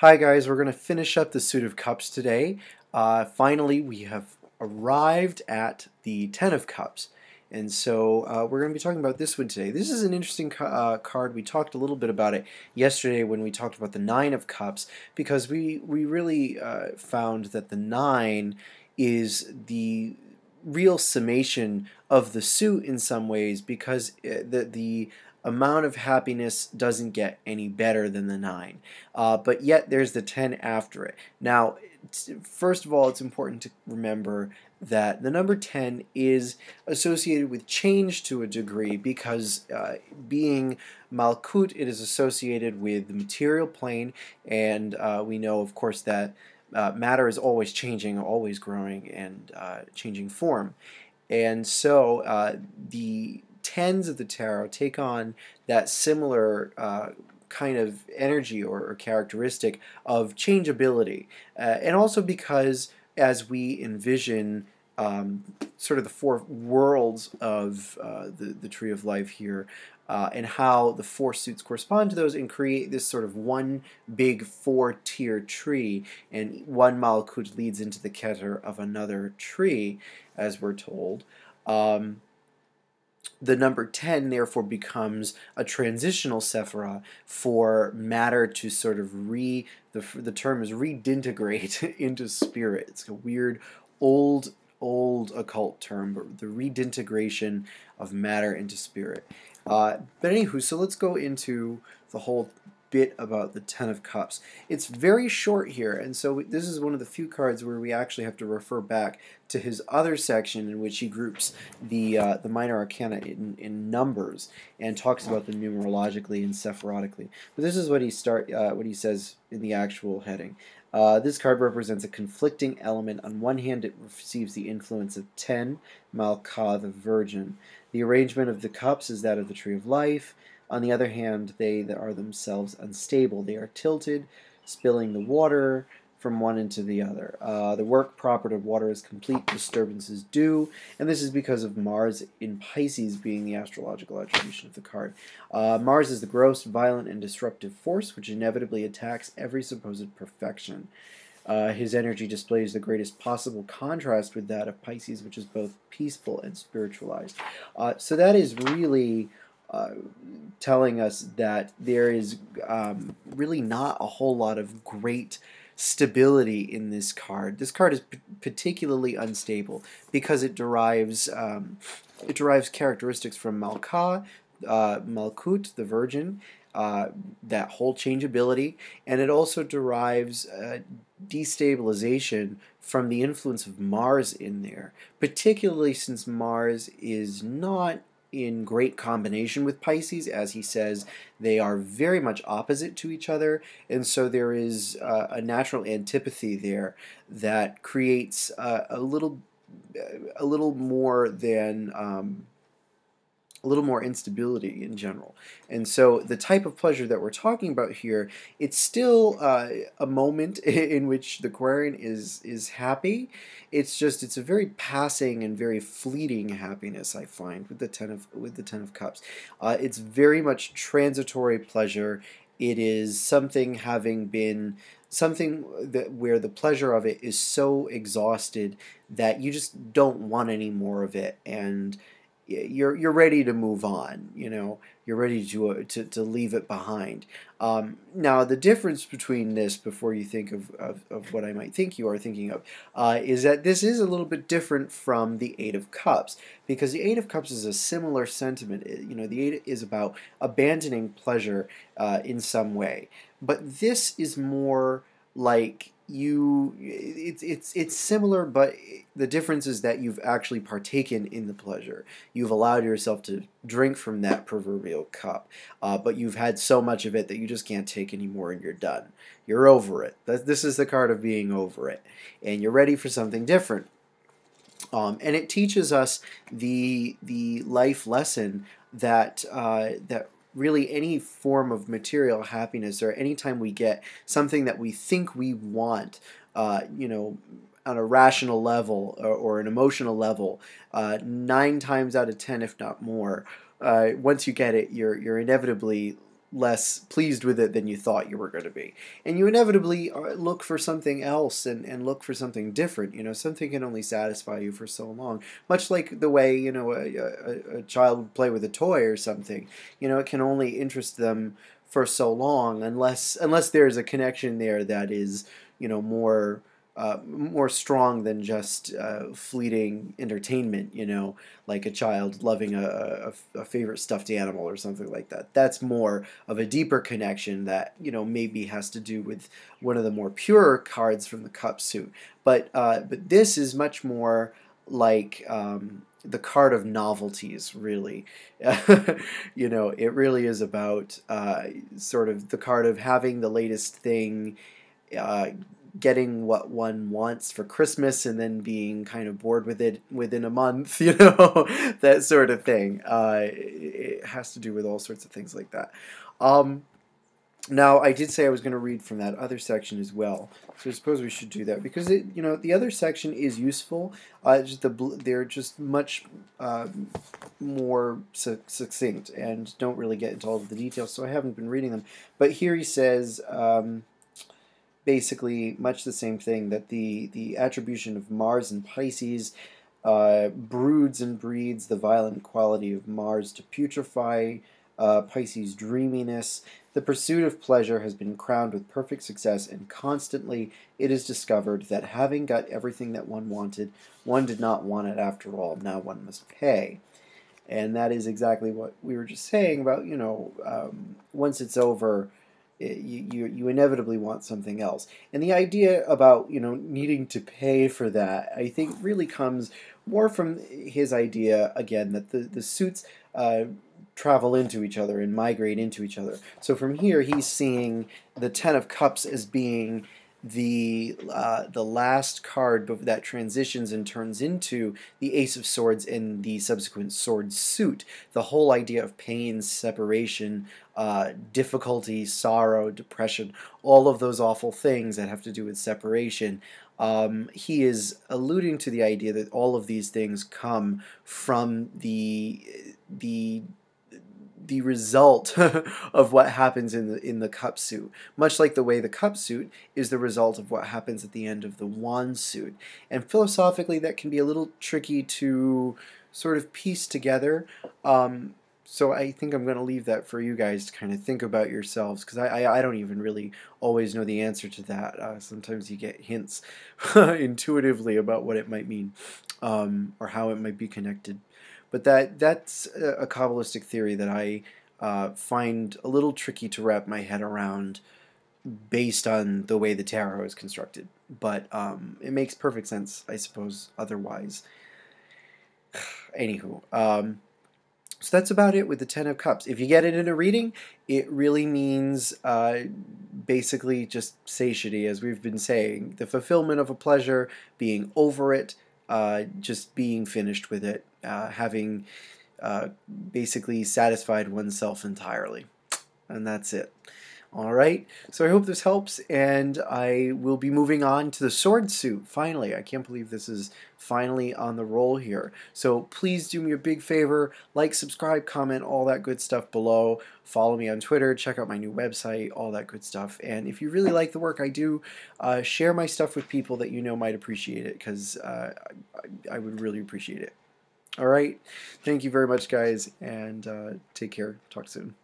Hi guys, we're going to finish up the suit of cups today. Finally, we have arrived at the Ten of Cups. And so we're going to be talking about this one today. This is an interesting card. We talked a little bit about it yesterday when we talked about the Nine of Cups, because we really found that the Nine is the real summation of the suit in some ways, because the amount of happiness doesn't get any better than the 9. But yet there's the 10 after it. Now, first of all, it's important to remember that the number 10 is associated with change to a degree, because being Malkut, it is associated with the material plane, and we know, of course, that matter is always changing, always growing, and changing form. And so the tens of the tarot take on that similar kind of energy or characteristic of changeability. And also because as we envision sort of the four worlds of the Tree of Life here, and how the four suits correspond to those and create this sort of one big four-tier tree, and one Malkut leads into the Keter of another tree, as we're told. The number 10 therefore becomes a transitional sephira for matter to sort of the term is redintegrate into spirit. It's a weird old occult term, but the redintegration of matter into spirit. But anywho, so let's go into the whole bit about the Ten of Cups. It's very short here, and so this is one of the few cards where we actually have to refer back to his other section in which he groups the minor arcana in numbers and talks about them numerologically and sephirotically. But this is what he says in the actual heading. This card represents a conflicting element. On one hand, it receives the influence of 10, Malka, the Virgin. The arrangement of the cups is that of the Tree of Life. On the other hand, they are themselves unstable. They are tilted, spilling the water from one into the other. The work proper to water is complete, disturbances due, and this is because of Mars in Pisces being the astrological attribution of the card. Mars is the gross, violent, and disruptive force which inevitably attacks every supposed perfection. His energy displays the greatest possible contrast with that of Pisces, which is both peaceful and spiritualized. So that is really telling us that there is really not a whole lot of great stability in this card. This card is particularly unstable because it derives characteristics from Malka, Malkut, the Virgin, that whole changeability, and it also derives destabilization from the influence of Mars in there, particularly since Mars is not in great combination with Pisces. As he says, they are very much opposite to each other, and so there is a natural antipathy there that creates a little more than a little more instability in general. And so the type of pleasure that we're talking about here, it's still a moment in which the Aquarian is happy. It's a very passing and very fleeting happiness, I find, with the Ten of Cups. It's very much transitory pleasure. It is something where the pleasure of it is so exhausted that you just don't want any more of it, and you're ready to move on. You're ready to leave it behind. Now, the difference between this, before you think of what I might think you are thinking of, is that this is a little bit different from the Eight of Cups, because the Eight of Cups is a similar sentiment. The Eight is about abandoning pleasure in some way, but this is more like it's similar, but the difference is that you've actually partaken in the pleasure. You've allowed yourself to drink from that proverbial cup, but you've had so much of it that you just can't take any more, and you're done. You're over it. This is the card of being over it, and you're ready for something different. And it teaches us the life lesson that really any form of material happiness, or any time we get something that we think we want, on a rational level or an emotional level, 9 times out of 10, if not more, once you get it, you're inevitably less pleased with it than you thought you were going to be. And you inevitably look for something else and look for something different. You know, something can only satisfy you for so long. Much like the way, you know, a child would play with a toy or something. You know, it can only interest them for so long unless there's a connection there that is, you know, more strong than just fleeting entertainment, you know, like a child loving a favorite stuffed animal or something like that. That's more of a deeper connection that, you know, maybe has to do with one of the more pure cards from the cup suit. But this is much more like the card of novelties, really. You know, it really is about sort of the card of having the latest thing, uh, getting what one wants for Christmas and then being kind of bored with it within a month, you know, that sort of thing. It has to do with all sorts of things like that. Um, Now, I did say I was going to read from that other section as well, so I suppose we should do that because you know, the other section is useful. They're just much more succinct and don't really get into all of the details, so I haven't been reading them. But here he says. Basically much the same thing, that the attribution of Mars and Pisces broods and breeds the violent quality of Mars to putrefy, Pisces' dreaminess. The pursuit of pleasure has been crowned with perfect success, and constantly it is discovered that having got everything that one wanted, one did not want it after all. Now one must pay. And that is exactly what we were just saying about, you know, once it's over, you inevitably want something else. And the idea about, you know, needing to pay for that, I think, really comes more from his idea, again, that the suits travel into each other and migrate into each other. So from here, he's seeing the Ten of Cups as being the last card that transitions and turns into the Ace of Swords in the subsequent sword suit. The whole idea of pain, separation, difficulty, sorrow, depression, all of those awful things that have to do with separation. He is alluding to the idea that all of these things come from the result of what happens in the cup suit, much like the way the cup suit is the result of what happens at the end of the wand suit. And philosophically, that can be a little tricky to sort of piece together. So I think I'm going to leave that for you guys to kind of think about yourselves, because I don't even really always know the answer to that. Sometimes you get hints intuitively about what it might mean, or how it might be connected. But that's a Kabbalistic theory that I find a little tricky to wrap my head around based on the way the tarot is constructed. But it makes perfect sense, I suppose, otherwise. Anywho, so that's about it with the Ten of Cups. If you get it in a reading, it really means basically just satiety, as we've been saying. The fulfillment of a pleasure, being over it, just being finished with it, having basically satisfied oneself entirely. And that's it. All right, so I hope this helps, and I will be moving on to the sword suit, finally. I can't believe this is finally on the roll here. So please do me a big favor, like, subscribe, comment, all that good stuff below. Follow me on Twitter, check out my new website, all that good stuff. And if you really like the work I do, share my stuff with people that you know might appreciate it, because I would really appreciate it. All right, thank you very much, guys, and take care. Talk soon.